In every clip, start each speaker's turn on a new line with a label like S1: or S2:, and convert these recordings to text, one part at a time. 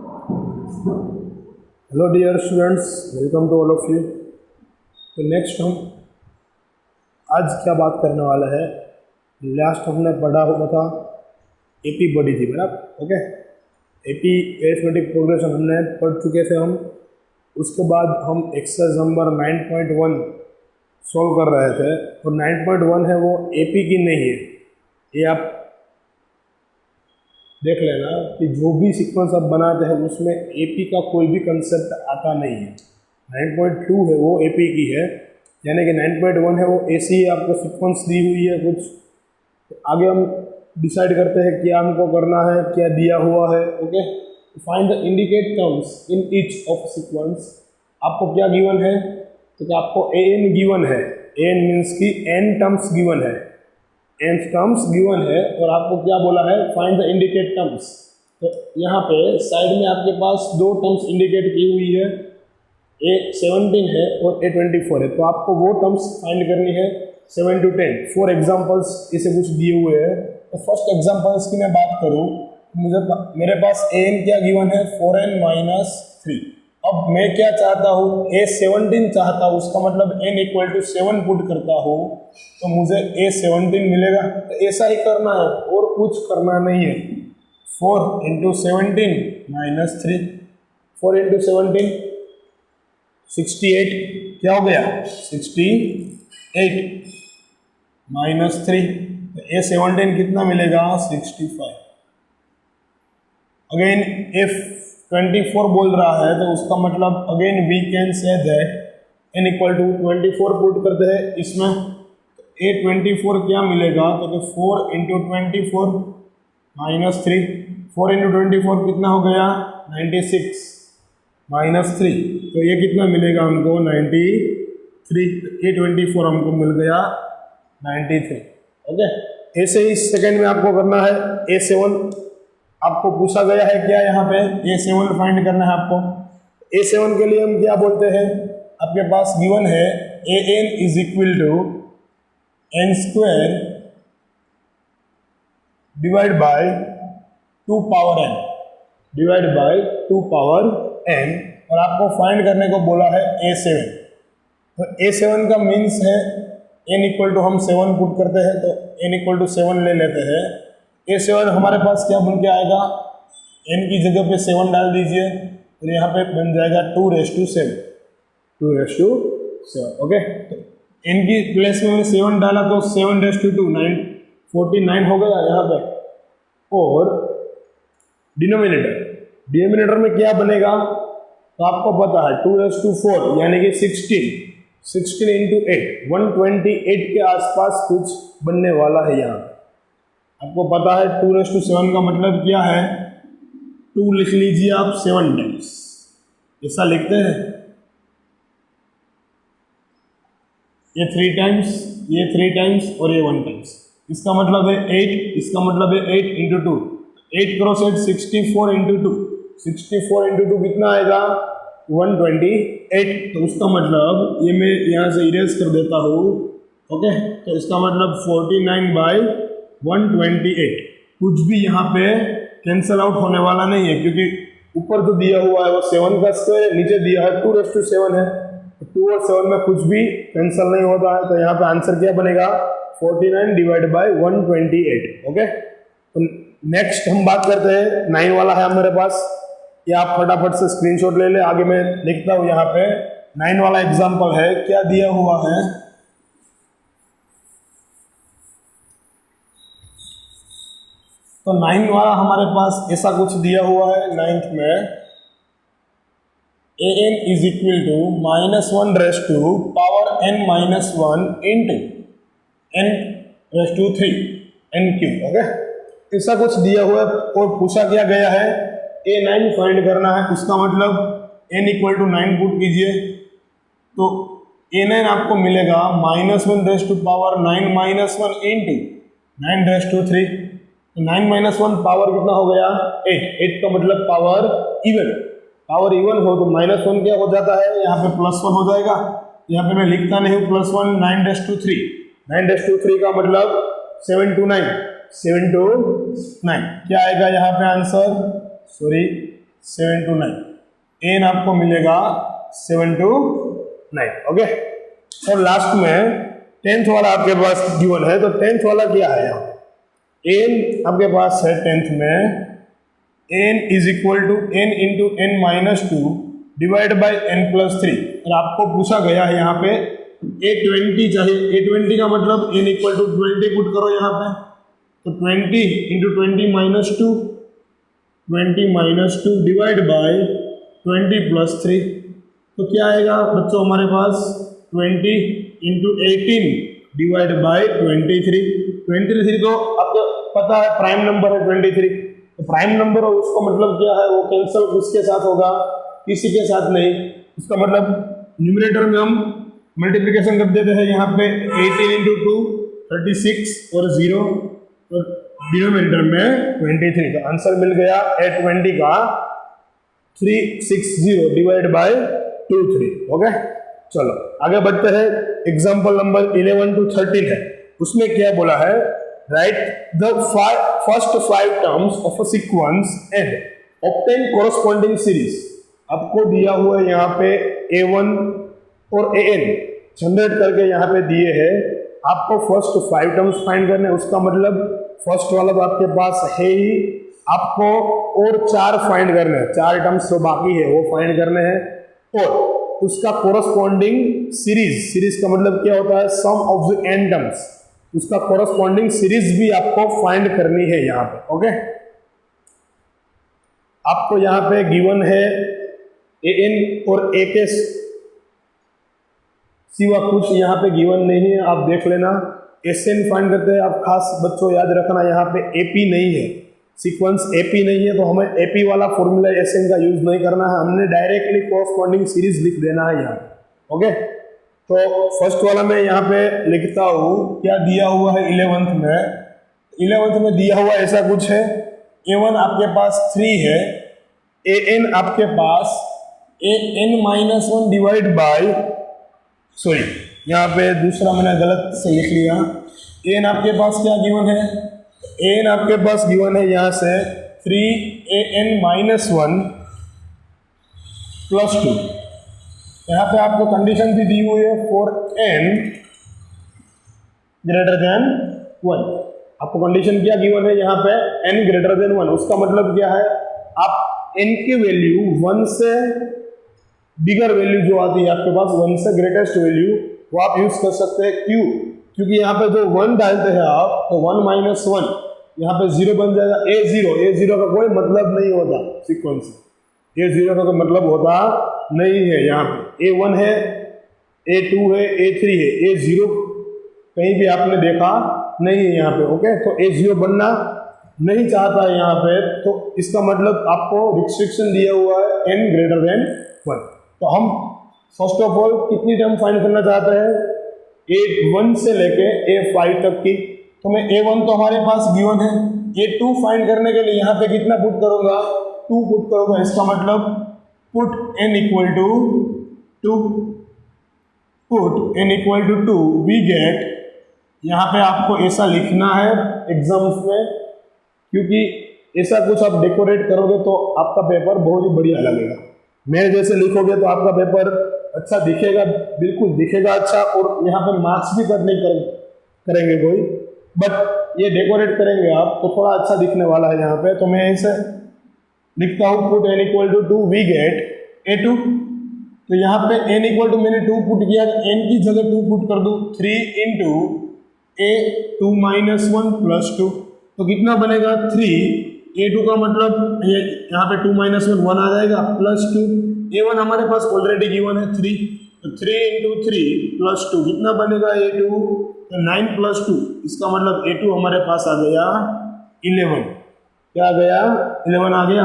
S1: Hello dear students, welcome to all of you. तो next हम आज क्या बात करने वाला है। लास्ट हमने पढ़ा हुआ था एपी बॉडी थी, बराबर। ओके, एपी एरिथमेटिक प्रोग्रेशन हमने पढ़ चुके थे हम। उसके बाद हम एक्सरसाइज नंबर 9.1 सॉल्व कर रहे थे। और 9.1 है वो एपी की नहीं है, ये आप देख लेना कि जो भी सीक्वेंस आप बनाते हैं उसमें एपी का कोई भी कंसेप्ट आता नहीं है। 9.2 है वो एपी की है, यानी कि 9.1 है वो ऐसी ही आपको सीक्वेंस दी हुई है कुछ। तो आगे हम डिसाइड करते हैं क्या हमको करना है, क्या दिया हुआ है। Okay, find the indicate terms in each of sequence. आपको क्या गिवन है, तो क्या आपको एन गिवन है। एन मीन्स की एन टर्म्स गिवन है, एन टर्म्स गिवन है। और आपको क्या बोला है, फाइंड द इंडिकेट टर्म्स। तो यहाँ पे साइड में आपके पास दो टर्म्स इंडिकेट की हुई है, A17 है और A24 है। तो आपको वो टर्म्स फाइंड करनी है 7 to 10। फॉर एग्जाम्पल्स इसे कुछ दिए हुए हैं। तो फर्स्ट एग्जाम्पल्स की मैं बात करूँ, मेरे पास एन क्या गिवन है, 4n-3। अब मैं क्या चाहता हूँ, A17 चाहता हूँ, उसका मतलब n = 7 पुट करता हूँ तो मुझे A17 मिलेगा। तो ऐसा ही करना है और कुछ करना नहीं है। 4 × 17 - 3, 4 × 17 68, क्या हो गया 68 -3। तो A17 कितना मिलेगा 65। अगेन if 24 बोल रहा है तो उसका मतलब again we can say that n = 24 put करते हैं इसमें। तो A24 क्या मिलेगा, तो 4 × 24 - 3, 4 × 24 कितना हो गया 96 -3। तो ये कितना मिलेगा हमको 93। A24 हमको मिल गया 93। ओके, ऐसे ही सेकेंड में आपको करना है A7। आपको पूछा गया है क्या, यहाँ पे A7 फाइंड करना है आपको। A7 के लिए हम क्या बोलते हैं, आपके पास गिवन है AN = n² divide by 2 power n, divide by 2 power n। और आपको फाइंड करने को बोला है A7। तो A7 का मीन्स है n = हम 7 पुट करते हैं तो n = 7 ले लेते हैं। A7 हमारे पास क्या बन के आएगा, n की जगह पे 7 डाल दीजिए तो यहाँ पे बन जाएगा 2⁻7, 2⁻7। ओके, तो n की प्लेस में मैंने 7 डाला तो 7⁻2 49 हो गया यहाँ पे। और डिनोमिनेटर में क्या बनेगा, तो आपको पता है 2⁻4 यानी कि 16 × 8 128 के आसपास कुछ बनने वाला है। यहाँ आपको पता है 2⁻7 का मतलब क्या है, 2 लिख लीजिए आप 7 टाइम्स, ऐसा लिखते हैं। ये 3 टाइम्स, ये 3 टाइम्स और ये 1 टाइम्स। इसका मतलब है 8, इसका मतलब है 8 × 2, 8 × 8 64 × 2, 64 × 2 कितना आएगा 128। तो उसका मतलब ये मैं यहाँ से इरेज कर देता हूँ। ओके, तो इसका मतलब 49/128। कुछ भी यहाँ पे कैंसल आउट होने वाला नहीं है, क्योंकि ऊपर जो दिया हुआ है वो 7 का स्क्वायर, नीचे दिया है 2⁻7 है। तो 2 और 7 में कुछ भी कैंसल नहीं होता है। तो यहाँ पे आंसर क्या बनेगा 49/128। ओके, तो नेक्स्ट हम बात करते हैं 9 वाला है मेरे पास। ये आप फटाफट से स्क्रीनशॉट ले ले, आगे मैं लिखता हूँ। यहाँ पे 9 वाला एग्जाम्पल है, क्या दिया हुआ है, तो 9 वाला हमारे पास ऐसा कुछ दिया हुआ है। 9th में AN = -1⁻n-1 × n⁻3 n³। Okay, ऐसा कुछ दिया हुआ है और पूछा क्या गया है A9 फाइंड करना है। उसका मतलब n = 9 पुट कीजिए तो A9 आपको मिलेगा -1⁻9 - 1 × 9⁻3। 9 - 1 पावर कितना हो गया 8। 8 का मतलब पावर इवन हो तो -1 क्या हो जाता है, यहाँ पे +1 हो जाएगा। यहाँ पे मैं लिखता नहीं हूँ +1, 9⁻3। 9⁻3 का मतलब 7 to 9 क्या आएगा यहाँ पे आंसर, सॉरी 7 to 9, n आपको मिलेगा 7 to 9। ओके, और लास्ट में 10th वाला आपके पास गिवन है, तो 10th वाला क्या है यहाँ पे, n आपके पास है 10th में, n is equal to n into n minus 2 divide by n plus 3। और आपको पूछा गया है यहाँ पे A20 चाहिए, A20 का मतलब n इक्वल टू 20 पुट करो यहाँ पे, तो 20 into 20 minus 2, 20 minus 2 divide by 20 plus 3, तो क्या आएगा बच्चों हमारे पास 20 इंटू 18 डिवाइड बाई 23 तो आपको पता है प्राइम नंबर है 23, तो प्राइम नंबर हो उसका मतलब क्या है, वो कैंसिल किसके साथ होगा, किसी के साथ नहीं। इसका मतलब न्यूमरेटर में हम मल्टीप्लिकेशन कर देते हैं, यहाँ पे 18 इंटू 2 36 और 0 और डिनोमिनेटर में 23, तो आंसर मिल गया A20 का 360 डिवाइड बाय 23। ओके, चलो आगे बढ़ते हैं। एग्जाम्पल नंबर 11 to 13 है, उसमें क्या बोला है, right the first 5 terms of a sequence and obtain corresponding series. आपको दिया हुआ है यहाँ पे A1 और AN जनरेट करके यहाँ पे दिए हैं, आपको फर्स्ट 5 टर्म्स फाइंड करने, उसका मतलब फर्स्ट वाला तो आपके पास है ही, आपको और 4 फाइंड करने हैं, 4 टर्म्स जो बाकी है वो फाइंड करने हैं, और उसका कोरस्पॉन्डिंग सीरीज का मतलब क्या होता है, सम ऑफ द n टर्म्स, उसका कोरस्पॉन्डिंग सीरीज भी आपको फाइंड करनी है यहाँ पे। ओके, आपको यहाँ पे गिवन है AN और A के सिवा कुछ यहाँ पे गिवन नहीं है, आप देख लेना। SN फाइंड करते हैं, आप खास बच्चों याद रखना यहाँ पे AP नहीं है, सीक्वेंस AP नहीं है, तो हमें AP वाला फॉर्मूला SN का यूज नहीं करना है, हमने डायरेक्टली कोरस्पॉन्डिंग सीरीज लिख देना है यहाँ। ओके, तो फर्स्ट वाला मैं यहाँ पे लिखता हूँ, क्या दिया हुआ है 11th में दिया हुआ ऐसा कुछ है, A1 आपके पास 3 है, AN आपके पास AN minus 1 divide by, sorry यहाँ पे दूसरा मैंने गलत से लिख लिया, AN आपके पास क्या गिवन है, AN आपके पास गिवन है यहाँ से 3AN माइनस 1 प्लस 2। यहाँ पे आपको कंडीशन भी दी हुई है फॉर n ग्रेटर देन 1। आपको कंडीशन क्या गिवन है यहाँ पे, n ग्रेटर देन 1, उसका मतलब क्या है, आप n की वैल्यू 1 से बिगर वैल्यू जो आती है आपके पास, 1 से ग्रेटेस्ट वैल्यू, वो आप यूज कर सकते हैं। क्यों, क्योंकि यहाँ पे जो 1 डालते हैं आप, तो 1 माइनस 1 यहाँ पे 0 बन जाएगा। A0 का कोई मतलब नहीं होता सीक्वेंस, A0 का कोई मतलब होता नहीं है। यहाँ पे A1 है, A2 है, A3 है, A0 कहीं भी आपने देखा नहीं है यहाँ पे। ओके, तो A0 बनना नहीं चाहता है यहाँ पे, तो इसका मतलब आपको रिस्ट्रिक्शन दिया हुआ है n ग्रेटर देन 1। तो हम फर्स्ट ऑफ ऑल कितनी टर्म फाइंड करना चाहते हैं, A1 से लेके A5 तक की। तो मैं A1 तो हमारे पास गिवन है, A2 फाइंड करने के लिए यहाँ पे कितना पुट करूंगा, 2 पुट करूंगा। इसका मतलब put n equal to 2, put n equal to 2, we get, यहाँ पे आपको ऐसा लिखना है एग्जाम्स में, क्योंकि ऐसा कुछ आप डेकोरेट करोगे तो आपका पेपर बहुत ही बढ़िया लगेगा। मेरे जैसे लिखोगे तो आपका पेपर अच्छा दिखेगा, बिल्कुल दिखेगा अच्छा, और यहाँ पे मार्क्स भी कट नहीं करेंगे कोई, बट ये डेकोरेट करेंगे आप तो थोड़ा अच्छा दिखने वाला है यहाँ पे। तो मैं ऐसे लिखता हूँ put n equal to 2, we get A2। तो यहाँ पे n इक्वल टू मैंने 2 पुट किया, तो n की जगह 2 पुट कर दूँ, 3 इंटू A2 माइनस 1 प्लस 2, तो कितना बनेगा 3। A2 का मतलब ये यहाँ पे 2 माइनस 1 आ जाएगा, प्लस 2। A1 हमारे पास ऑलरेडी गिवन है 3, तो 3 इंटू 3 प्लस 2 कितना बनेगा A2, तो 9 प्लस 2, इसका मतलब A2 हमारे पास आ गया 11। क्या आ गया, 11 आ गया।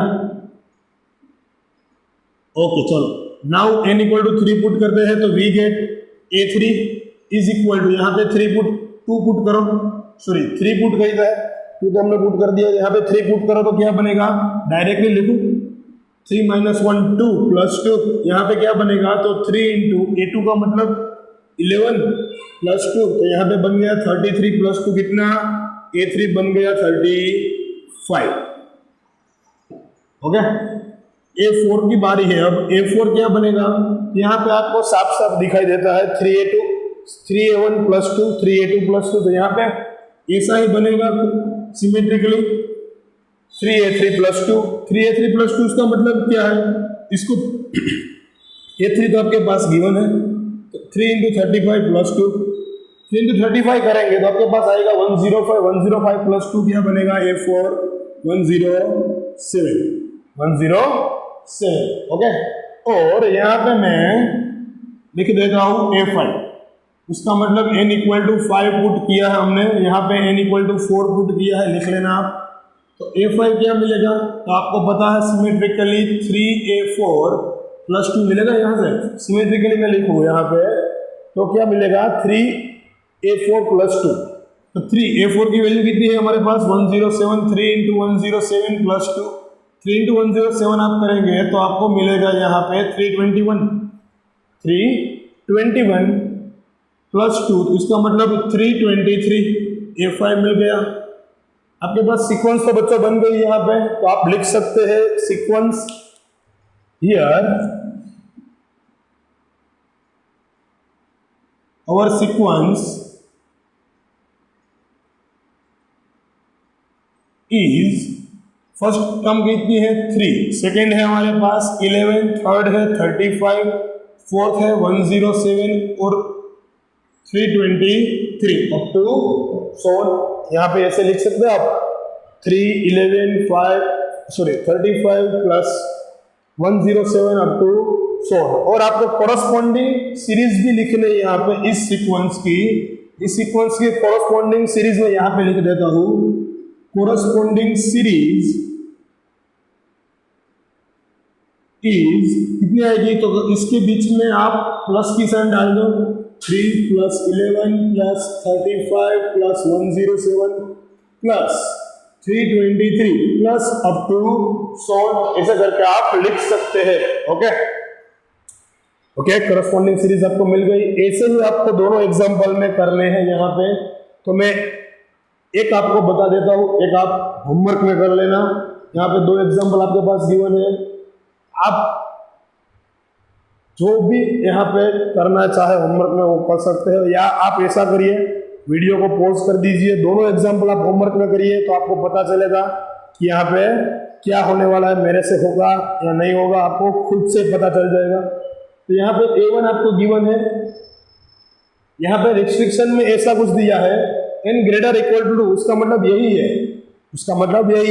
S1: ओके, चलो now n equal to 3 put करते हैं, तो we get A3 is equal to, यहाँ पे 3 पुट करो, सॉरी 3 पुट गई है क्योंकि हमने पुट कर दिया, यहाँ पे 3 पुट करो तो क्या बनेगा, डायरेक्टली लिखो 3 माइनस 1 2 प्लस 2, यहाँ पे क्या बनेगा, तो 3 इंटू A2 का मतलब 11 प्लस 2, तो यहाँ पे बन गया 33 प्लस 2 कितना, A3 बन गया 35। ओके, A4 की बारी है। अब A4 क्या बनेगा, यहाँ पे आपको साफ साफ दिखाई देता है 3A1 प्लस 2, 3A2 प्लस 2, तो यहाँ पे ऐसा ही बनेगा symmetrically 3A3 plus 2, 3A3 plus 2 इसका मतलब क्या है, इसको A3 तो आपके पास गिवन है, तो 3 इंटू 35 प्लस 2, 3 इंटू 35 करेंगे तो आपके पास आएगा 105, 105 प्लस 2 क्या बनेगा A4 107, 107, ओके। और यहाँ पे मैं लिख देता हूँ A5, उसका मतलब n इक्वल टू 5 पुट किया है हमने, यहाँ पे n इक्वल टू 4 पुट किया है, लिख लेना आप। तो A5 क्या मिलेगा, तो आपको पता है सिमेट्रिकली 3A4 प्लस 2 मिलेगा, यहाँ से सिमेट्रिकली मैं लिखूँ यहाँ पे, तो क्या मिलेगा 3A4 प्लस 2, तो 3A4 की वैल्यू कितनी है हमारे पास 107, 3 इंटू 107 प्लस 2, 3 इंटू 107 आप करेंगे तो आपको मिलेगा यहाँ पे 321 प्लस 2, तो इसका मतलब 323, A5 मिल गया। आपके पास सीक्वेंस तो बच्चों बन गई यहाँ पे, तो आप लिख सकते हैं sequence here, our sequence is, first term कितनी है 3, सेकेंड है हमारे पास 11, थर्ड है 35, फोर्थ है 107 और 323 अप टू 4, यहाँ पे ऐसे लिख सकते हैं आप 35 प्लस 107 अप टू 4, और आपको कोरस्पॉन्डिंग सीरीज भी लिखनी है यहाँ पे इस सीक्वेंस की कोरस्पॉन्डिंग सीरीज में यहाँ पे लिख देता हूँ, कोरस्पॉन्डिंग सीरीज इज कितनी आएगी, तो इसके बीच में आप प्लस की साइन डाल दो, 3 plus 11 plus 35 plus 107 plus 323 plus up to 100, ऐसे करके आप लिख सकते हैं। ओके, करस्पॉन्डिंग सीरीज आपको मिल गई। ऐसे ही आपको दोनों एग्जांपल में करने हैं यहाँ पे, तो मैं एक आपको बता देता हूँ, एक आप होमवर्क में कर लेना। यहाँ पे 2 एग्जांपल आपके पास गिवन है, आप जो भी यहाँ पे करना चाहे होमवर्क में वो कर सकते हैं, या आप ऐसा करिए वीडियो को पॉज कर दीजिए, दोनों एग्जांपल आप होमवर्क में करिए, तो आपको पता चलेगा कि यहाँ पे क्या होने वाला है, मेरे से होगा या नहीं होगा, आपको खुद से पता चल जाएगा। तो यहाँ पे A1 आपको गिवन है, यहाँ पे रिस्ट्रिक्शन में ऐसा कुछ दिया है n ग्रेटर इक्वल टू 2, उसका मतलब यही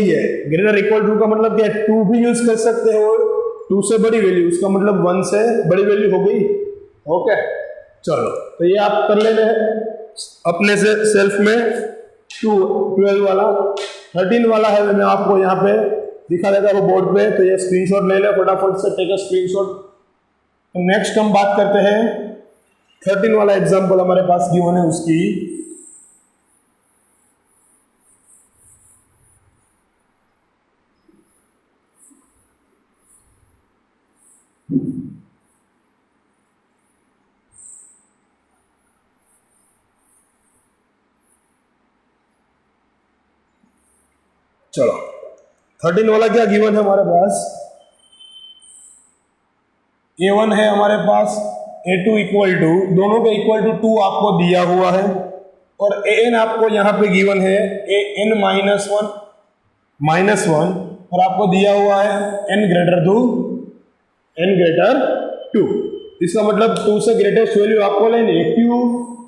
S1: है, ग्रेटर इक्वल टू का मतलब क्या है, 2 भी यूज कर सकते हो, 2 से बड़ी वैल्यू, उसका मतलब 1 से बड़ी वैल्यू हो गई। ओके, चलो तो ये आप कर लेने हैं अपने से सेल्फ में। 12 वाला 13 वाला है, मैं आपको यहाँ पे दिखा देता हूँ बोर्ड पे, तो ये स्क्रीनशॉट ले ले फटाफट से, टेक अ स्क्रीनशॉट। तो नेक्स्ट हम बात करते हैं 13 वाला एग्जाम्पल हमारे पास गिवन है उसकी। चलो 13 वाला क्या गिवन है हमारे पास, A1 है हमारे पास, A2 इक्वल टू, दोनों का इक्वल टू 2 आपको दिया हुआ है, और AN आपको यहाँ पे गिवन है AN माइनस वन, और आपको दिया हुआ है n ग्रेटर टू। इसका मतलब 2 से ग्रेटेस्ट वैल्यू आपको लेनी है, क्यों,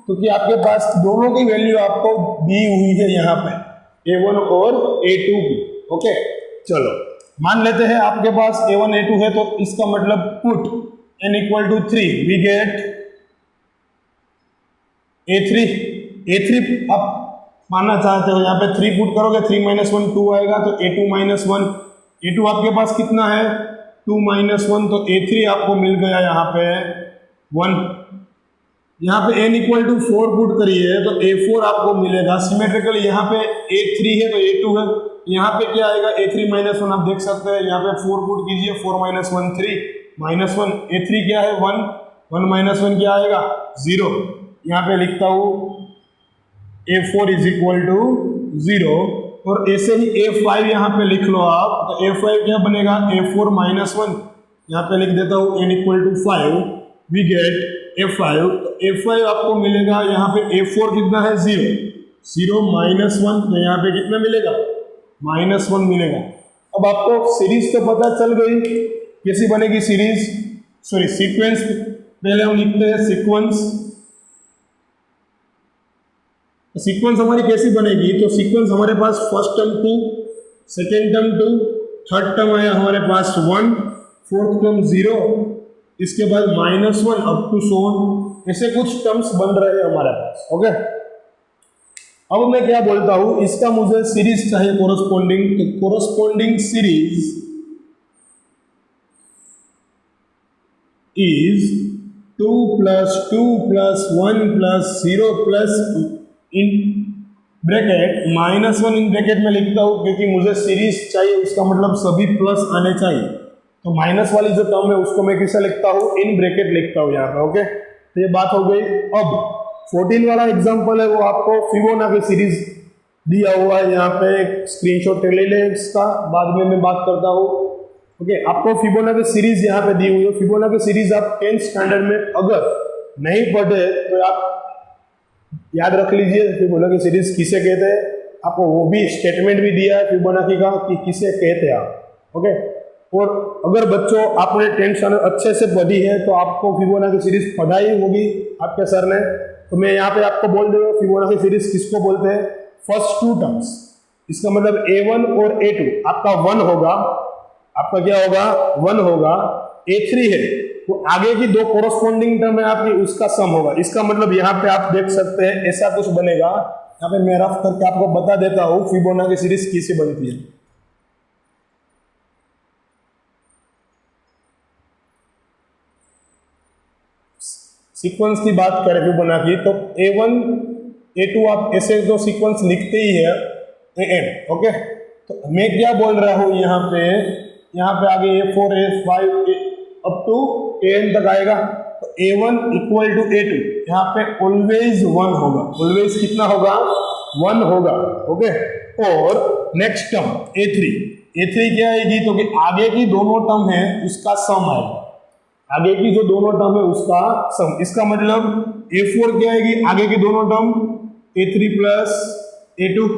S1: क्योंकि आपके पास दोनों की वैल्यू आपको दी हुई है यहाँ पे, A1 और A2 की। ओके, चलो मान लेते हैं आपके पास A1 A2 है, तो इसका मतलब put n equal to 3, we get A3 आप मानना चाहते हो, यहाँ पे 3 पुट करोगे, 3 माइनस 1 2 आएगा, तो A2 माइनस 1, A2 आपके पास कितना है 2 माइनस 1, तो A3 आपको मिल गया यहाँ पे 1। यहाँ पे n इक्वल टू 4 पुट करिए तो A4 आपको मिलेगा सिमेट्रिकली, यहाँ पे A3 है तो A2 है, यहाँ पे क्या आएगा A3 माइनस 1, आप देख सकते हैं यहाँ पे 4 पुट कीजिए, 4 माइनस 1 3 माइनस 1, A3 क्या है 1, 1 माइनस 1 क्या आएगा 0। यहाँ पे लिखता हूँ A4 इज इक्वल टू 0, और ऐसे ही A5 यहाँ पे लिख लो आप, तो A5 क्या बनेगा, A4 माइनस 1, यहाँ पे लिख देता हूँ n equal to 5, we get A5, तो A5 आपको मिलेगा यहाँ पे A4 कितना है 0, 0 माइनस 1, तो यहाँ पे कितना मिलेगा -1 मिलेगा। अब आपको सीरीज तो पता चल गई, कैसी बनेगी सीरीज, सॉरी सीक्वेंस, पहले हम लिखते हैं सीक्वेंस। सीक्वेंस हमारी कैसी बनेगी, तो सीक्वेंस हमारे पास first term 2, second term 2, third term है हमारे पास 1, फोर्थ टर्म 0, इसके बाद -1 अप टू सो ऑन, ऐसे कुछ टर्म्स बन रहे हैं हमारे पास। ओके, अब मैं क्या बोलता हूं, इसका मुझे सीरीज चाहिए कोरस्पोंडिंग, तो corresponding series is 2 + 2 + 1 + 0 plus in bracket -1 in bracket में लिखता हूं, क्योंकि मुझे सीरीज चाहिए, उसका मतलब सभी प्लस आने चाहिए। तो माइनस वाली जो टर्म है उसको मैं किसे लिखता हूँ, इन ब्रैकेट लिखता हूँ यहाँ पे। ओके, तो ये बात हो गई। अब 14 वाला एग्जांपल है, वो आपको फिबोनाची सीरीज दिया हुआ है, यहाँ पे स्क्रीनशॉट ले ले इसका, बाद में मैं बात करता हूँ। ओके, आपको फिबोनाची सीरीज यहाँ पे दी हुई है। फिबोनाची सीरीज आप 10th स्टैंडर्ड में अगर नहीं पढ़े तो आप याद रख लीजिए, फिबोनाची सीरीज किसे कहते हैं, आपको वो भी स्टेटमेंट भी दिया है फिबोनाची का कि किसे कहते हैं आप। ओके, और अगर बच्चों आपने 10th स्टैंडर्ड अच्छे से पढ़ी है तो आपको फिबोनाची सीरीज पढ़ाई होगी आपके सर ने, तो मैं यहाँ पे आपको बोल दे रहा हूँ फिबोनाची सीरीज किसको बोलते हैं, फर्स्ट 2 टर्म्स, इसका मतलब A1 और A2 आपका 1 होगा, आपका क्या होगा 1 होगा, A3 है तो आगे की 2 कोरस्पोंडिंग टर्म है आपकी, उसका सम होगा। इसका मतलब यहाँ पे आप देख सकते हैं ऐसा कुछ बनेगा। यहाँ पे मैं रफ करके आपको बता देता हूँ फिबोनाची सीरीज कैसे बनती है। सीक्वेंस की बात करें फिबोनाची, तो A1 A2 आप ऐसे तो सीक्वेंस लिखते ही है AN। ओके, तो मैं क्या बोल रहा हूँ यहाँ पे आगे A4 A5 up to AN तक आएगा, तो A1 इक्वल टू A2 यहाँ पे ऑलवेज 1 होगा, ऑलवेज कितना होगा 1 होगा। ओके, और नेक्स्ट टर्म A3 क्या आएगी, तो कि आगे की दोनों टर्म है उसका सम आएगा, आगे की जो दोनों टर्म है उसका सम। इसका मतलब A4 क्या आएगी, आगे की दोनों टर्म A3 प्लस A2।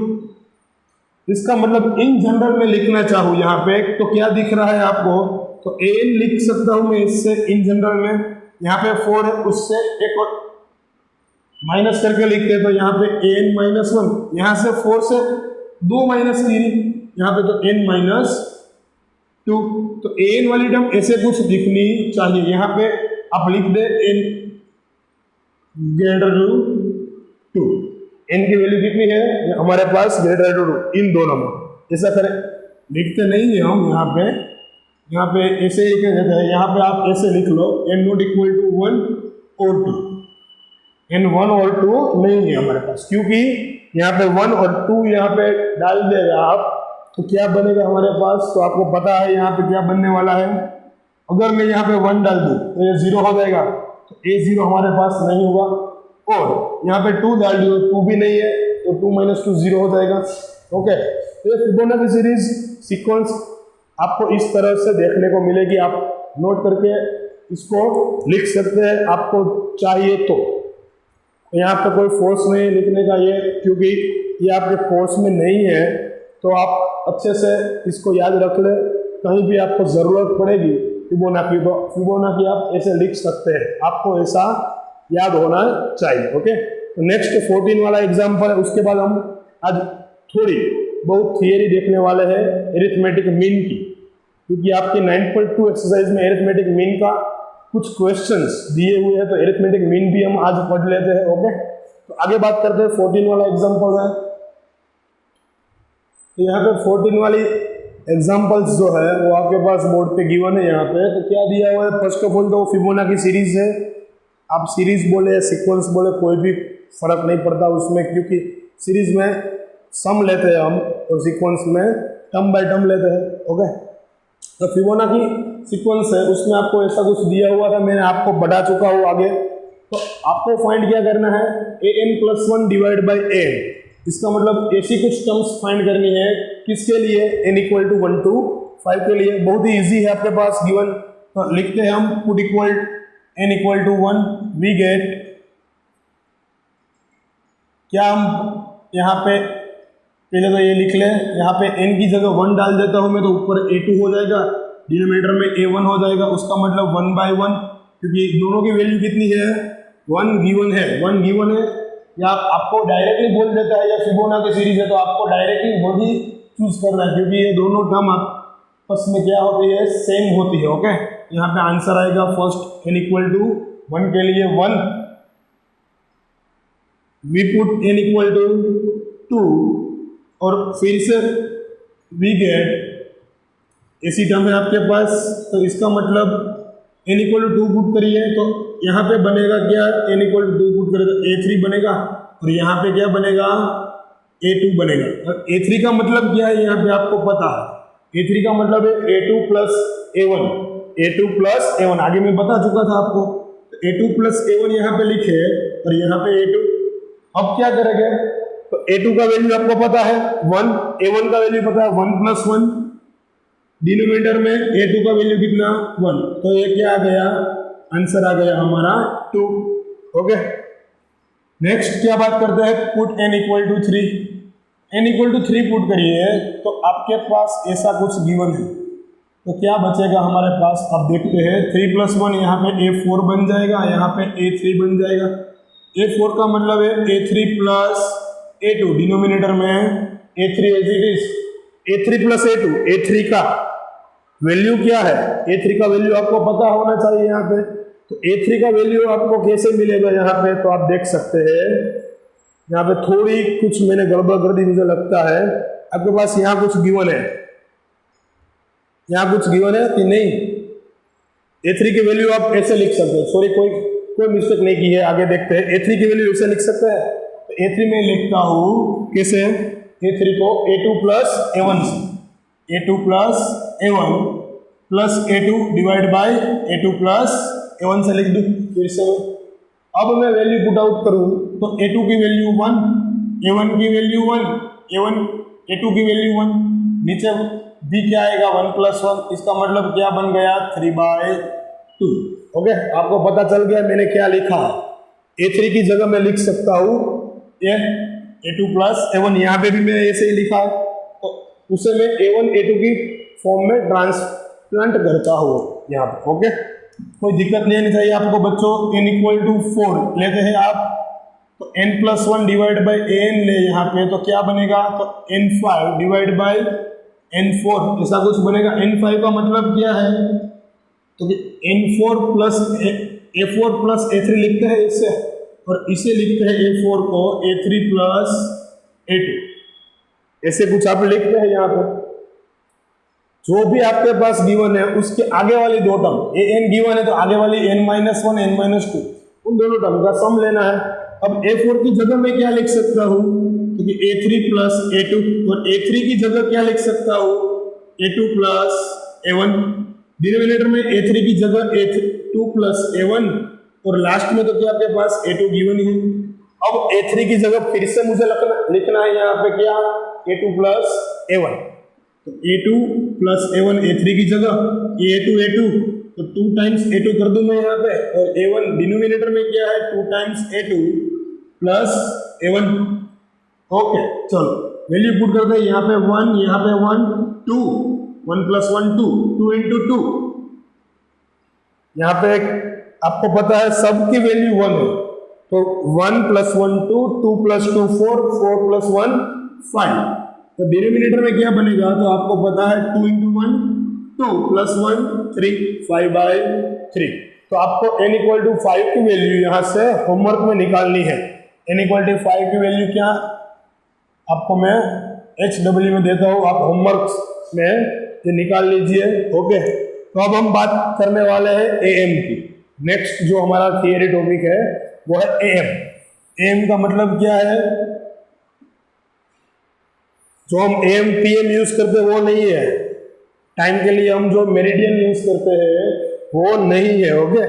S1: इसका मतलब इन जनरल में लिखना चाहूँ यहाँ पे, तो क्या दिख रहा है आपको, तो AN लिख सकता हूँ मैं इससे इन जनरल में, यहाँ पे 4 है उससे एक और माइनस करके लिखते हैं, तो यहाँ पे AN -1, यहाँ से 4 से 2 माइनस 3, यहाँ पे तो N -2, तो AN वाली टर्म ऐसे कुछ दिखनी चाहिए। यहाँ पे आप लिख दे N ग्रेटर टू 2, N की वैल्यू कितनी है हमारे पास ग्रेटर टू 2, इन दोनों में ऐसा करें, लिखते नहीं है हम यहाँ पे ऐसे ही क्या कहते हैं, यहाँ पे आप ऐसे लिख लो N नॉट इक्वल टू 1 और 2, N 1 और 2 नहीं है हमारे पास, क्योंकि यहाँ पे 1 और 2 यहाँ पे डाल देगा आप तो क्या बनेगा हमारे पास, तो आपको पता है यहाँ पे क्या बनने वाला है। अगर मैं यहाँ पे 1 डाल दूँ तो ये 0 हो जाएगा, तो A0 हमारे पास नहीं होगा, और यहाँ पे 2 डाल दूँ 2 भी नहीं है, तो 2 - 2 0 हो जाएगा। ओके, तो ये फिबोनाची सीरीज सीक्वेंस आपको इस तरह से देखने को मिलेगी, आप नोट करके इसको लिख सकते हैं आपको चाहिए तो। यहाँ पे कोई फोर्स नहीं लिखने का ये, क्योंकि ये आपके कोर्स में नहीं है, तो आप अच्छे से इसको याद रख ले, कहीं भी आपको ज़रूरत पड़ेगी फिबोनाची, तो फिबोनाची आप ऐसे लिख सकते हैं, आपको ऐसा याद होना चाहिए। ओके, तो नेक्स्ट 14 वाला एग्जाम्पल है, उसके बाद हम आज थोड़ी बहुत थियरी देखने वाले हैं एरिथमेटिक मीन की, क्योंकि आपके 9.2 एक्सरसाइज में एरिथमेटिक मीन का कुछ क्वेश्चंस दिए हुए हैं, तो एरिथमेटिक मीन भी हम आज पढ़ लेते हैं। ओके, तो आगे बात करते हैं 14 वाला एग्जाम्पल है। तो यहाँ पे 14 वाली एग्जाम्पल्स जो है वो आपके पास बोर्ड पे गिवन है। यहाँ पे तो क्या दिया हुआ है, फर्स्ट ऑफ ऑल तो फिबोनाची सीरीज है, आप सीरीज बोले सीक्वेंस बोले कोई भी फर्क नहीं पड़ता उसमें, क्योंकि सीरीज में सम लेते हैं हम और सीक्वेंस में टर्म बाय टर्म लेते हैं। ओके, तो फिबोनाची सीक्वेंस है, उसमें आपको ऐसा कुछ दिया हुआ था, मैंने आपको बता चुका हूँ आगे। तो आपको फाइंड क्या करना है, an + 1 डिवाइड बाई an, इसका मतलब ऐसी कुछ टर्म्स फाइंड करनी है किसके लिए, n इक्वल टू 1 to 5 के लिए। बहुत ही इजी है आपके पास गिवन, तो लिखते हैं हम put equal n equal to 1, we get, क्या हम यहाँ पे पहले तो ये लिख लें, यहाँ पे n की जगह 1 डाल देता हूँ मैं तो ऊपर a2 हो जाएगा, डिनोमिनेटर में a1 हो जाएगा, उसका मतलब 1/1, क्योंकि दोनों की वैल्यू कितनी है, 1 गिवन है, 1 गिवन है, या आपको डायरेक्टली बोल देता है या फिबोनाची सीरीज है तो आपको डायरेक्टली वही चूज करना है, क्योंकि ये दोनों टर्म आपस में क्या होती है, सेम होती है। ओके, यहाँ पे आंसर आएगा फर्स्ट n इक्वल टू 1 के लिए 1, we put n equal to 2 और फिर से वी गेट ऐसी टर्म है आपके पास, तो इसका मतलब n इक्वल टू 2 पुट करिए तो यहाँ पे बनेगा क्या, n इक्वल टू 2 पुट करें तो a3 बनेगा और यहाँ पे क्या बनेगा, a2 बनेगा। और a3 का मतलब क्या है यहाँ पे आपको पता है, a3 का मतलब है a2 plus a1, a2 plus a1 आगे मैं बता चुका था आपको, तो a2 प्लस a1 यहाँ पे लिखे और यहाँ पे a2। अब क्या करेंगे, तो a2 का वैल्यू आपको पता है 1, a1 का वैल्यू पता है 1 + 1, डिनोमिनेटर में a2 का वैल्यू कितना 1, तो ये क्या आ गया, आंसर आ गया हमारा 2। ओके, नेक्स्ट क्या बात करते हैं, put n equal to 3, n equal to 3 put करिए तो आपके पास ऐसा कुछ गिवन है, तो क्या बचेगा हमारे पास, अब देखते हैं 3 + 1 यहाँ पे a4 बन जाएगा, यहाँ पे a3 बन जाएगा, a4 का मतलब है a3 प्लस a2, डिनोमिनेटर में a3 as it is, a3 plus a2, a3 का वैल्यू क्या है, a3 का वैल्यू आपको पता होना चाहिए यहाँ पे, तो a3 का वैल्यू आपको कैसे मिलेगा यहाँ पे, तो आप देख सकते हैं यहाँ पे थोड़ी कुछ मैंने गड़बड़ कर दी मुझे लगता है, आपके पास यहाँ कुछ गिवन है, यहाँ कुछ गिवन है कि नहीं, a3 की वैल्यू आप ऐसे लिख सकते हैं, सॉरी कोई मिस्टेक नहीं की है, आगे देखते हैं, a3 की वैल्यू ऐसे लिख सकते हैं, तो a3 में लिखता हूँ कैसे, a3 को a2 प्लस a1 से, a2 plus a1 plus a2 divide by a2 plus a1 से लिख दूँ फिर से। अब मैं वैल्यू पुट आउट करूँ तो a2 की वैल्यू 1, a1 की वैल्यू 1, a2 की वैल्यू 1, नीचे भी क्या आएगा 1 + 1, इसका मतलब क्या बन गया 3/2। ओके, आपको पता चल गया मैंने क्या लिखा, a3 की जगह मैं लिख सकता हूँ a2 प्लस a1, यहाँ पे भी मैं ऐसे ही लिखा है, तो उसे मैं a1 a2 की फॉर्म में ट्रांसप्लांट करता हूँ यहाँ पे। ओके, कोई दिक्कत नहीं चाहिए आपको बच्चों। n इक्वल टू 4 लेते हैं आप, तो n + 1 डिवाइड बाई an ले यहाँ पे, तो क्या बनेगा, तो n5 डिवाइड बाई n4 ऐसा कुछ बनेगा। n5 का मतलब क्या है, तो n4 plus a4 plus a3 लिखते हैं इससे, और इसे लिखते हैं a4 को a3 प्लस a2, ऐसे कुछ आप लिखते हैं यहाँ पे। जो भी आपके पास गिवन है उसके आगे वाली दो टर्म, an गिवन है तो आगे वाली n - 1 n - 2 उन दोनों टर्म का सम लेना है। अब a4 की जगह मैं क्या लिख सकता हूँ, क्योंकि a3 प्लस a2, और a3 की जगह क्या लिख सकता हूँ, a2 प्लस a1, डिनोमिनेटर में a3 की जगह a2 प्लस a1, और लास्ट में तो क्या आपके पास a2 गिवन है। अब a3 की जगह फिर से मुझे लिखना है यहाँ पे क्या, a2 प्लस a1, तो a2 प्लस a1 a3 की जगह, a2 तो 2 टाइम्स a2 कर दूं मैं यहाँ पे, और a1 डिनोमिनेटर में क्या है 2 times a2 plus a1। Okay, चलो वैल्यू पुट करते हैं, यहाँ पे 1, यहाँ पे 1, 2, 1 + 1 2, 2 × 2, यहाँ पे आपको पता है सबकी वैल्यू 1 है, तो 1 + 1 2, 2 + 2 4, 4 + 1 5, तो डिनोमिनेटर में क्या बनेगा, तो आपको पता है 2 × 1 2 + 1 3, 5/3। तो आपको n इक्वल टू 5 की वैल्यू यहाँ से होमवर्क में निकालनी है। n इक्वल टू 5 की वैल्यू क्या आपको मैं HW में देता हूँ, आप होमवर्क में ये निकाल लीजिए। ओके, तो अब हम बात करने वाले हैं AM की। नेक्स्ट जो हमारा थियरी टॉपिक है वो है AM। AM का मतलब क्या है, जो हम AM PM यूज करते हैं वो नहीं है, टाइम के लिए हम जो मेरिडियन यूज करते हैं वो नहीं है। ओके,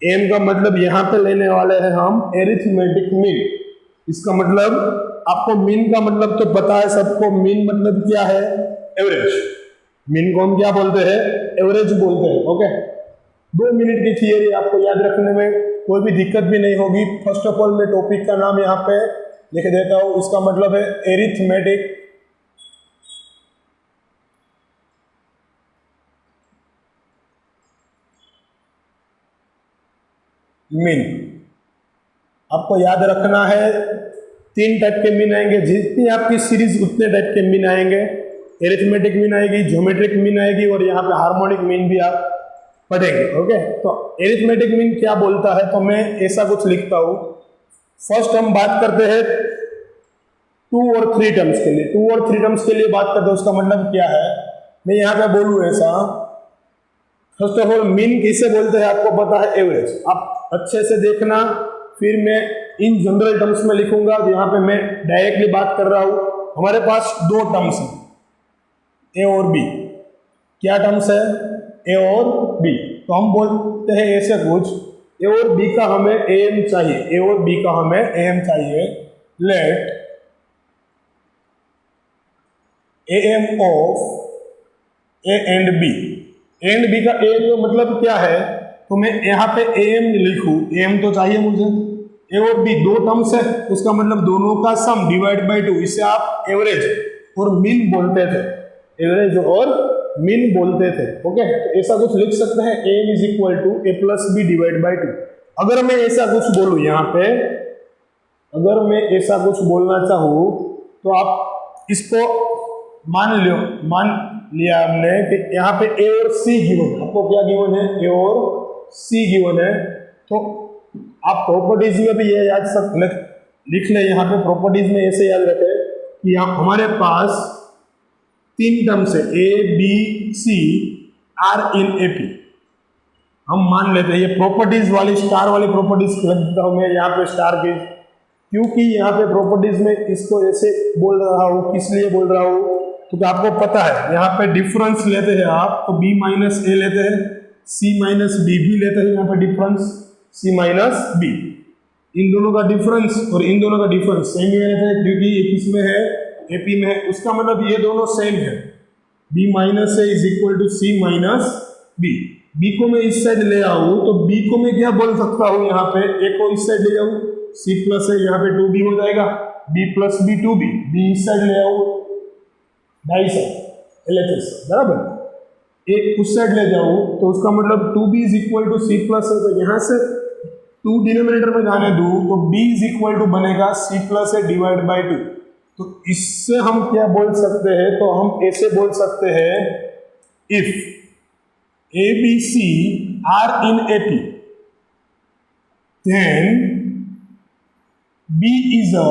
S1: AM का मतलब यहाँ पे लेने वाले हैं हम एरिथमेटिक मीन। इसका मतलब आपको मीन का मतलब तो पता है सबको, मीन मतलब क्या है, एवरेज। मीन को हम क्या बोलते हैं, एवरेज बोलते हैं। ओके, 2 मिनट की थियरी, आपको याद रखने में कोई भी दिक्कत भी नहीं होगी। फर्स्ट ऑफ ऑल मैं टॉपिक का नाम यहाँ पे लिख देता हूँ, इसका मतलब है एरिथमेटिक मीन। आपको याद रखना है 3 टाइप के मीन आएंगे, जितनी आपकी सीरीज उतने टाइप के मीन आएंगे। एरिथमेटिक मीन आएगी, ज्योमेट्रिक मीन आएगी, और यहाँ पे हार्मोनिक मीन भी आप पढ़ेंगे। ओके, तो एरिथमेटिक मीन क्या बोलता है, तो मैं ऐसा कुछ लिखता हूँ। फर्स्ट हम बात करते हैं 2 और 3 टर्म्स के लिए। 2 और 3 टर्म्स के लिए बात करते हैं, उसका मतलब क्या है, मैं यहाँ पे बोलूँ ऐसा। फर्स्ट ऑफ ऑल मीन किसे बोलते हैं, आपको पता है, एवरेज। आप अच्छे से देखना, फिर मैं इन जनरल टर्म्स में लिखूंगा। यहाँ पे मैं डायरेक्टली बात कर रहा हूँ। हमारे पास 2 टर्म्स हैं, ए और बी। क्या टर्म्स है, ए और बी। तो हम बोलते हैं ऐसे कुछ, ए और बी का हमें एम चाहिए, ए और बी का हमें एम चाहिए। Let A M of A and B. A and B का एम का मतलब क्या है, तो मैं यहाँ पे एम लिखूं, एम तो चाहिए मुझे। ए और बी 2 टर्म्स है, उसका मतलब दोनों का सम डिवाइड बाय 2। इससे आप एवरेज और मीन बोलते थे, एवरेज और मीन बोलते थे। ओके, तो ऐसा कुछ लिख सकते हैं, M is equal to A plus B divide by 2। अगर मैं ऐसा कुछ बोलूं यहाँ पे, अगर मैं ऐसा कुछ बोलना चाहूँ, तो आप इसको मान लिया हमने कि यहाँ पे ए और सी गिवन है। आपको क्या गिवन है, ए और सी गिवन है। तो आप प्रॉपर्टीज में भी ये याद लिख ले, यहाँ पे प्रॉपर्टीज में ऐसे याद रखें कि यहाँ हमारे पास 3 टर्म्स है, A B C are in A P. हम मान लेते हैं ये प्रॉपर्टीज वाली, स्टार वाली प्रॉपर्टीज लग देता हूँ मैं यहाँ पे स्टार की, क्योंकि यहाँ पे प्रॉपर्टीज में इसको ऐसे बोल रहा हूँ। किस लिए बोल रहा हूँ, क्योंकि आपको पता है यहाँ पे डिफरेंस लेते हैं आप, तो बी माइनस ए लेते हैं, सी माइनस बी भी लेते हैं। यहाँ पे डिफरेंस सी माइनस बी, इन दोनों का डिफरेंस और इन दोनों का डिफरेंस सेम ही रहता है, क्योंकि ये किस में है, एपी में है। उसका मतलब ये दोनों सेम है। B minus A is equal to C minus B. B को मैं इस साइड ले आऊँ, तो बी को मैं क्या बोल सकता हूँ, यहाँ पे ए को इस साइड ले जाऊँ, सी प्लस है, यहाँ पे 2b हो जाएगा, b plus B 2b, B इस साइड ले आऊँ, 2.5 LHS बराबर, एक उस साइड ले जाऊँ, तो उसका मतलब 2b is equal to C plus है। तो यहाँ से 2 डिनोमिनेटर में जाने दूँ, तो b इज इक्वल टू बनेगा सी प्लस है डिवाइड बाई 2। तो इससे हम क्या बोल सकते हैं, तो हम ऐसे बोल सकते हैं, if A B C are in A P, then B is a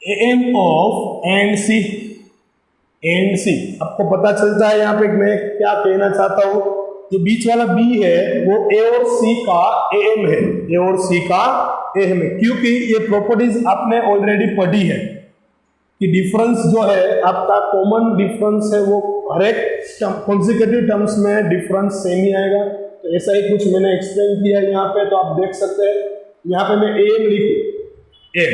S1: AM of and C। आपको पता चलता है यहाँ पे मैं क्या कहना चाहता हूँ, जो बीच वाला B है वो A और C का AM है, A और C का AM है, क्योंकि ये प्रॉपर्टीज आपने ऑलरेडी पढ़ी है कि डिफरेंस जो है आपका कॉमन डिफरेंस है, वो हर एक कॉन्सिक्यूटिव टर्म्स में डिफरेंस सेम ही आएगा। तो ऐसा ही कुछ मैंने एक्सप्लेन किया है यहाँ पे, तो आप देख सकते हैं। यहाँ पे मैं एम लिखूं, एम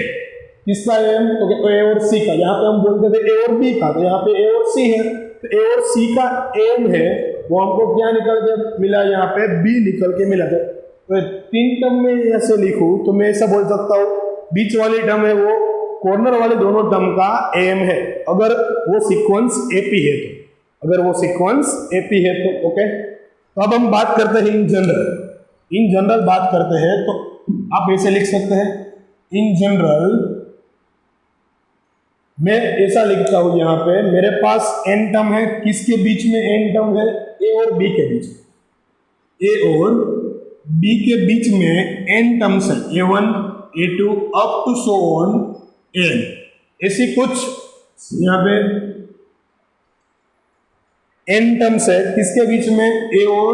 S1: किसका एम, तो ए और सी का। यहाँ पे हम बोलते थे ए और बी का, तो यहाँ पे ए और सी है, तो ए और सी का एम है, वो हमको क्या निकल के मिला, यहाँ पे बी निकल के मिला। तो 3 टर्म में ऐसे लिखूं, तो मैं ऐसा बोल सकता हूँ, बीच वाली टर्म है वो कॉर्नर वाले दोनों टर्म का एम है, अगर वो सीक्वेंस एपी है तो, अगर वो सीक्वेंस एपी है तो। ओके, तो अब हम बात करते हैं इन जनरल बात करते हैं, तो आप ऐसे लिख सकते हैं, इन जनरल मैं ऐसा लिखता हूं, यहाँ पे मेरे पास n टर्म है, किसके बीच में n टर्म है, a और b के बीच में, a और b के बीच में n टर्म्स है, a1 a2 up to so on n। ऐसी कुछ यहाँ पे n टर्म्स है, किसके बीच में, a और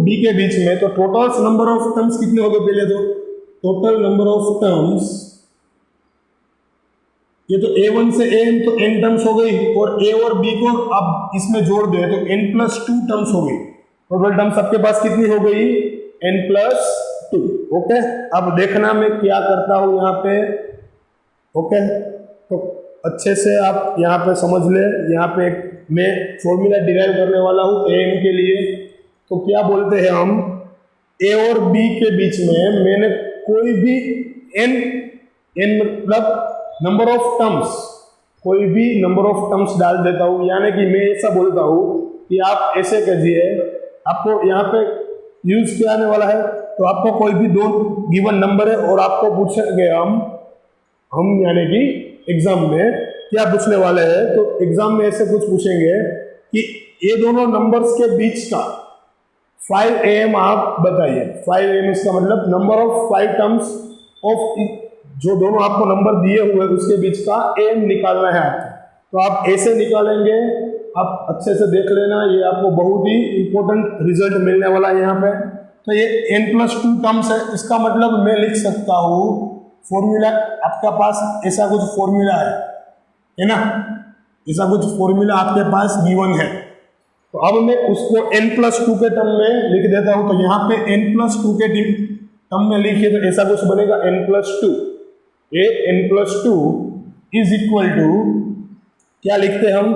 S1: b के बीच में। तो टोटल नंबर ऑफ टर्म्स कितने हो गए, पहले तो टोटल नंबर ऑफ टर्म्स, ये तो a1 से an तो n टर्म्स हो गई, और a और b को अब इसमें जोड़ दे तो n+2 टर्म्स हो गई। टोटल टर्म्स आपके पास कितनी हो गई, n+2। ओके, अब देखना मैं क्या करता हूं यहाँ पे। ओके, तो अच्छे से आप यहाँ पे समझ ले। यहाँ पे मैं फॉर्मूला डिराइव करने वाला हूँ AM के लिए। तो क्या बोलते हैं हम, A और B के बीच में मैंने कोई भी n मतलब नंबर ऑफ टर्म्स, कोई भी नंबर ऑफ टर्म्स डाल देता हूँ। यानी कि मैं ऐसा बोलता हूँ कि आप ऐसे कीजिए, आपको यहाँ पे यूज किया आने वाला है। तो आपको कोई भी दो गिवन नंबर है और आपको पूछेंगे हम यानी कि एग्जाम में क्या पूछने वाले हैं। तो एग्जाम में ऐसे कुछ पूछेंगे कि ये दोनों नंबर्स के बीच का 5 AM आप बताइए। 5 AM इसका मतलब नंबर ऑफ 5 टर्म्स ऑफ जो दोनों आपको नंबर दिए हुए उसके बीच का AM निकालना है आपको। तो आप ऐसे निकालेंगे, आप अच्छे से देख लेना, ये आपको बहुत ही इंपॉर्टेंट रिजल्ट मिलने वाला है यहाँ पे। तो ये n+2 टर्म्स है, इसका मतलब मैं लिख सकता हूँ फॉर्मूला, आपका पास ऐसा कुछ फॉर्मूला है ना, ऐसा कुछ फॉर्मूला आपके पास गिवन है। तो अब मैं उसको n+2 के टर्म में लिख देता हूं। तो यहाँ पे n+2 के टर्म में लिखिए तो ऐसा कुछ बनेगा n+2। ये n+2 इज इक्वल टू क्या लिखते हैं हम,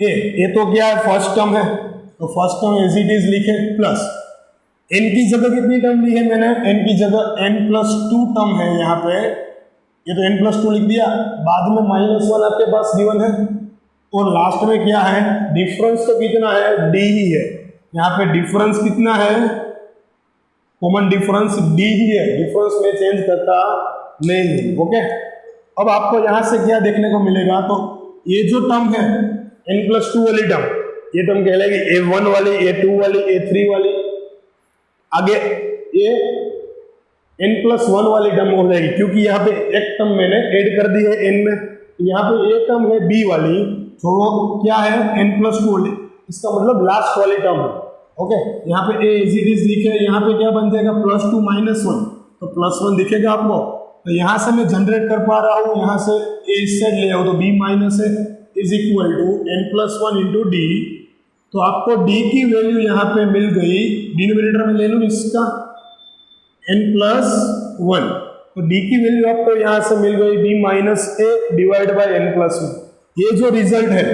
S1: ए तो क्या है, फर्स्ट टर्म है, तो first term as it is लिखे प्लस n की जगह कितनी टर्म ली है मैंने, n की जगह n+2 टर्म है यहाँ पे। ये तो n+2 लिख दिया, बाद में -1 आपके पास गिवन है और लास्ट में क्या है, डिफरेंस तो कितना है, d ही है। यहाँ पे डिफरेंस कितना है, कॉमन डिफरेंस d ही है, डिफरेंस में चेंज करता नहीं। ओके, अब आपको यहाँ से क्या देखने को मिलेगा, तो ये जो टर्म है n+2 वाली टर्म, ये टर्म कहलाएगी A1 वाली, A2 वाली, A3 वाली। आगे ये n+1 वाली टर्म हो जाएगी, क्योंकि यहाँ पे एक टर्म मैंने ऐड कर दी है n में। यहाँ पे एक टर्म है b वाली, जो क्या है n+2 वाली, इसका मतलब लास्ट वाली टर्म है। ओके, यहाँ पे a एज इट इज लिखे, यहाँ पे क्या बन जाएगा +2 -1, तो +1 दिखेगा आपको। तो यहाँ से मैं जनरेट कर पा रहा हूँ, यहाँ से a इस साइड ले आओ तो b माइनस है is equal to n+1 into D. तो आपको d की वैल्यू यहाँ पे मिल गई, डिनोमिनेटर में ले लूँ इसका n+1, तो d की वैल्यू आपको यहाँ से मिल गई b-a डिवाइड बाय n+1। ये जो रिजल्ट है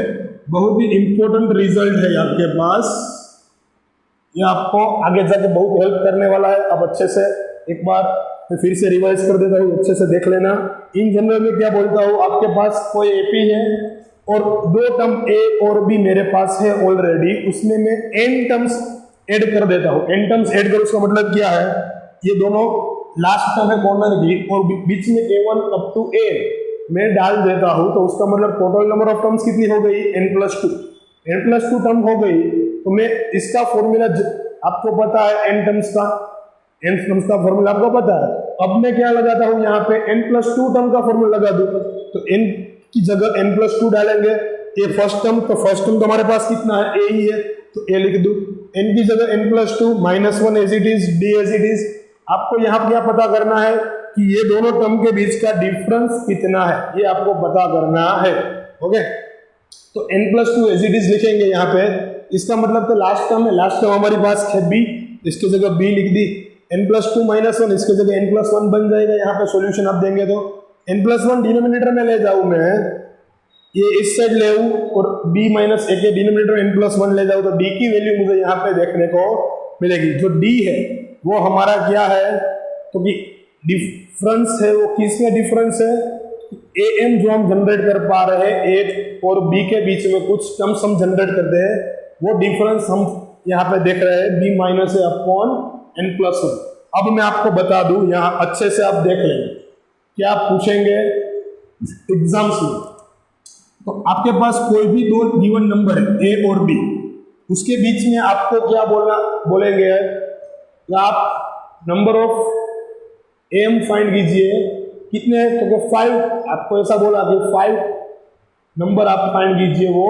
S1: बहुत ही इंपॉर्टेंट रिजल्ट है आपके पास, ये आपको आगे जाके बहुत हेल्प करने वाला है। अब अच्छे से एक बार मैं फिर से रिवाइज कर देता हूँ, अच्छे से देख लेना। इन जनरल में क्या बोलता हूँ, आपके पास कोई AP है और दो टर्म A और B मेरे पास है ऑलरेडी, उसमें मैं n टर्म्स ऐड कर देता हूँ। n टर्म्स ऐड करो, उसका मतलब क्या है, ये दोनों लास्ट टर्म है कॉर्नर की और बीच में A1 अप टू A मैं डाल देता हूँ। तो उसका मतलब टोटल नंबर ऑफ टर्म्स कितनी हो गई, n+2 टर्म हो गई। तो मैं इसका फॉर्मूला आपको पता है, n टर्म्स का फॉर्मूला आपको पता है। अब मैं क्या लगाता हूँ, यहाँ पे n+2 टर्म का फॉर्मूला लगा दूँ। तो n की जगह n+2 डालेंगे, ये फर्स्ट टर्म, तो फर्स्ट टर्म तो हमारे पास कितना है, a ही है, तो a लिख दूं। n की जगह n+2 -1 as it is, d as it is. आपको यहाँ क्या पता करना है कि ये दोनों टर्म के बीच का डिफरेंस कितना है, ये आपको पता करना है। ओके, तो n+2 एज इट इज लिखेंगे यहाँ पे, इसका मतलब तो लास्ट टर्म है, लास्ट टर्म हमारे पास है b, इसकी जगह b लिख दी। n+2 -1 इसकी जगह n+1 बन जाएगा। यहाँ पे सॉल्यूशन आप देंगे तो n+1 डिनोमिनेटर में ले जाऊं मैं, ये इस साइड ले आऊं और b - a के डिनोमिनेटर में n+1 ले जाऊं, तो d की वैल्यू मुझे यहाँ पे देखने को मिलेगी। जो d है वो हमारा क्या है, तो कि डिफरेंस है, वो किस में डिफरेंस है, am जो हम जनरेट कर पा रहे हैं a और b के बीच में कुछ टर्म्स हम जनरेट करते हैं, वो डिफरेंस हम यहाँ पे देख रहे हैं b - a अपॉन n+1। अब मैं आपको बता दूं, यहाँ अच्छे से आप देख लेंगे क्या पूछेंगे एग्जाम्स में। तो आपके पास कोई भी दो गिवन नंबर है a और b, उसके बीच में आपको क्या बोलेंगे, आप नंबर ऑफ am फाइंड कीजिए, कितने हैं, तो 5, आपको ऐसा बोला कि 5 नंबर आप फाइंड कीजिए, वो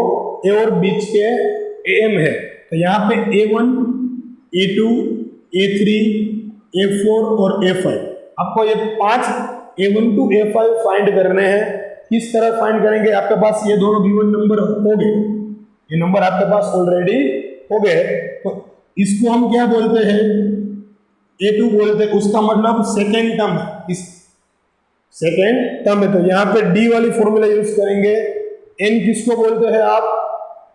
S1: a और बीच के am है। तो यहाँ पे a1, a2, a3, a4 और a5, आपको ये 5 a1 to a5 फाइंड करने हैं। किस तरह फाइंड करेंगे, आपके पास ये दोनों गिवन नंबर हो गए, ये नंबर आपके पास ऑलरेडी हो गए, तो इसको हम क्या बोलते हैं, a2 बोलते हैं, उसका मतलब सेकेंड टर्म है। सेकेंड टर्म है। तो यहाँ पे डी वाली फॉर्मूला यूज करेंगे। एन किसको बोलते हैं आप?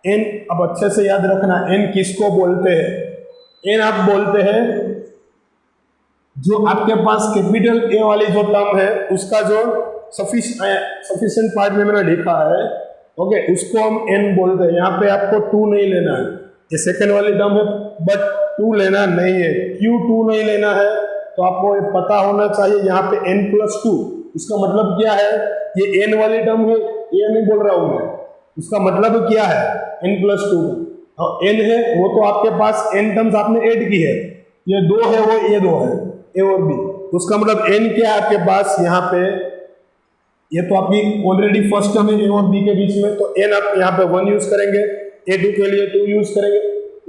S1: एन अब अच्छे से याद रखना, एन किसको बोलते हैं? एन आप बोलते हैं जो आपके पास कैपिटल ए वाली जो टर्म है उसका जो सफिशिएंट पार्ट में मैंने लिखा है, ओके, उसको हम एन बोलते हैं। यहाँ पे आपको 2 नहीं लेना है, ये सेकेंड वाली टर्म है, बट 2 लेना नहीं है। क्यों 2 नहीं लेना है? तो आपको पता होना चाहिए यहाँ पे n+2, उसका मतलब क्या है? ये n वाली टर्म है, ये नहीं बोल रहा हूं मैं, उसका मतलब क्या है? n+2 और n है वो तो आपके पास n टर्म्स आपने ऐड की है, ये 2 है वो ये 2 है, ए और बी, उसका मतलब n क्या है आपके पास यहाँ पे? ये तो आपकी ऑलरेडी फर्स्ट टर्म है ए और बी के बीच में, तो n आप यहाँ पे 1 यूज करेंगे, a2 के लिए 2 यूज करेंगे।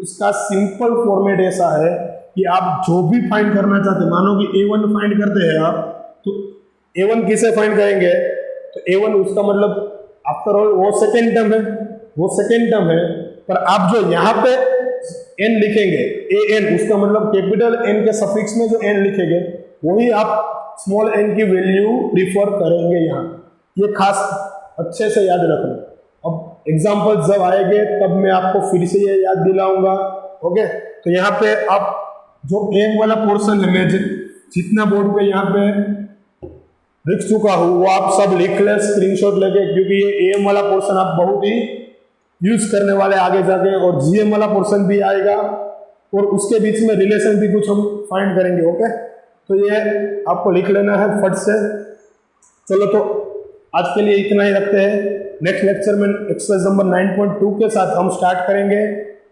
S1: इसका सिंपल फॉर्मेट ऐसा है कि आप जो भी फाइंड करना चाहते हैं, मानो कि a1 फाइंड करते हैं आप, तो a1 किसे फाइंड करेंगे? तो a1 उसका मतलब आफ्टर ऑल वो सेकेंड टर्म है, वो सेकेंड टर्म है, पर आप जो यहाँ पे n लिखेंगे an, उसका मतलब कैपिटल n के सफिक्स में जो n लिखेंगे वही आप स्मॉल n की वैल्यू रिफर करेंगे यहाँ। ये खास अच्छे से याद रखना। अब एग्जाम्पल जब आएंगे तब मैं आपको फिर से ये याद दिलाऊंगा, ओके। तो यहाँ पे आप जो एम वाला पोर्शन है, मैं जितना बोर्ड पे यहाँ पे लिख चुका हूँ वो आप सब लिख ले स्क्रीनशॉट लेके, क्योंकि ये एम वाला पोर्शन आप बहुत ही यूज करने वाले आगे जाके, और जीएम वाला पोर्शन भी आएगा और उसके बीच में रिलेशन भी कुछ हम फाइंड करेंगे, ओके। तो ये आपको लिख लेना है फट से। चलो तो आज के लिए इतना ही रखते हैं। नेक्स्ट लेक्चर में एक्सरसाइज नंबर 9.2 के साथ हम स्टार्ट करेंगे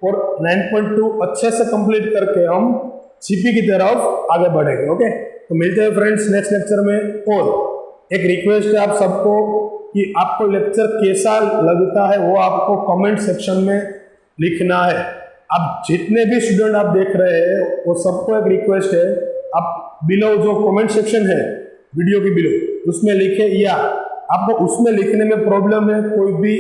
S1: और 9.2 अच्छे से कंप्लीट करके हम जीपी की तरफ आगे बढ़ेंगे, ओके। तो मिलते हैं फ्रेंड्स नेक्स्ट लेक्चर में। और एक रिक्वेस्ट है आप सबको कि आपको लेक्चर कैसा लगता है वो आपको कमेंट सेक्शन में लिखना है। अब जितने भी स्टूडेंट आप देख रहे हैं वो सबको एक रिक्वेस्ट है, आप बिलो जो कमेंट सेक्शन है वीडियो के बिलो उसमें लिखे, या आपको उसमें लिखने में प्रॉब्लम है, कोई भी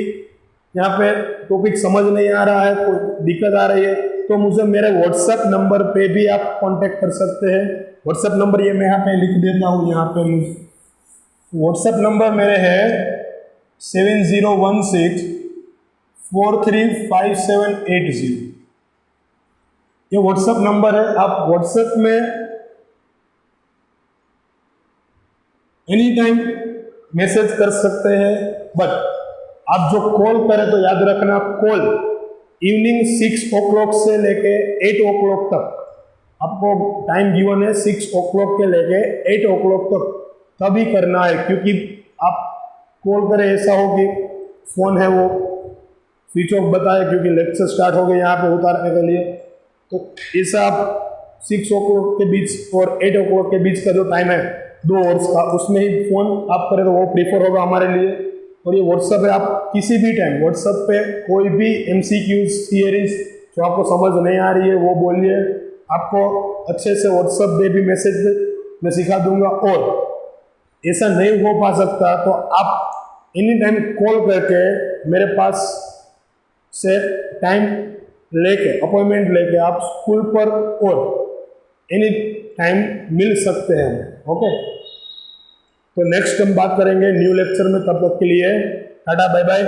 S1: यहाँ पे टॉपिक समझ नहीं आ रहा है, कोई दिक्कत आ रही है, तो मुझे मेरे व्हाट्सएप नंबर पे भी आप कांटेक्ट कर सकते हैं। व्हाट्सएप नंबर ये मैं यहाँ पे लिख देता हूँ। यहाँ पे व्हाट्सएप नंबर मेरे है 7016435780। ये व्हाट्सएप नंबर है। आप व्हाट्सएप में एनी टाइम मैसेज कर सकते हैं, बट आप जो कॉल करें तो याद रखना, कॉल इवनिंग 6 o'clock से लेके 8 o'clock तक आपको टाइम गिवन है, 6 o'clock के लेके 8 o'clock तक तभी करना है, क्योंकि आप कॉल करें ऐसा हो कि फ़ोन है वो स्विच ऑफ बताए क्योंकि लेक्चर स्टार्ट हो गए यहाँ पे उतारने के लिए, तो ऐसा आप 6 o'clock के बीच और 8 o'clock के बीच का जो टाइम है 2 आवर्स का, उसमें ही फ़ोन आप करें तो वो प्रीफर होगा हमारे लिए। और ये व्हाट्सएप है, आप किसी भी टाइम व्हाट्सएप पे कोई भी MCQs थियरीज जो आपको समझ नहीं आ रही है वो बोलिए, आपको अच्छे से व्हाट्सएप पे भी मैसेज मैं सिखा दूंगा। और ऐसा नहीं हो पा सकता तो आप एनी टाइम कॉल करके मेरे पास से टाइम लेके अपॉइंटमेंट लेके आप स्कूल पर और एनी टाइम मिल सकते हैं, ओके। तो नेक्स्ट हम बात करेंगे न्यू लेक्चर में, तब तक के लिए टाटा बाय बाय।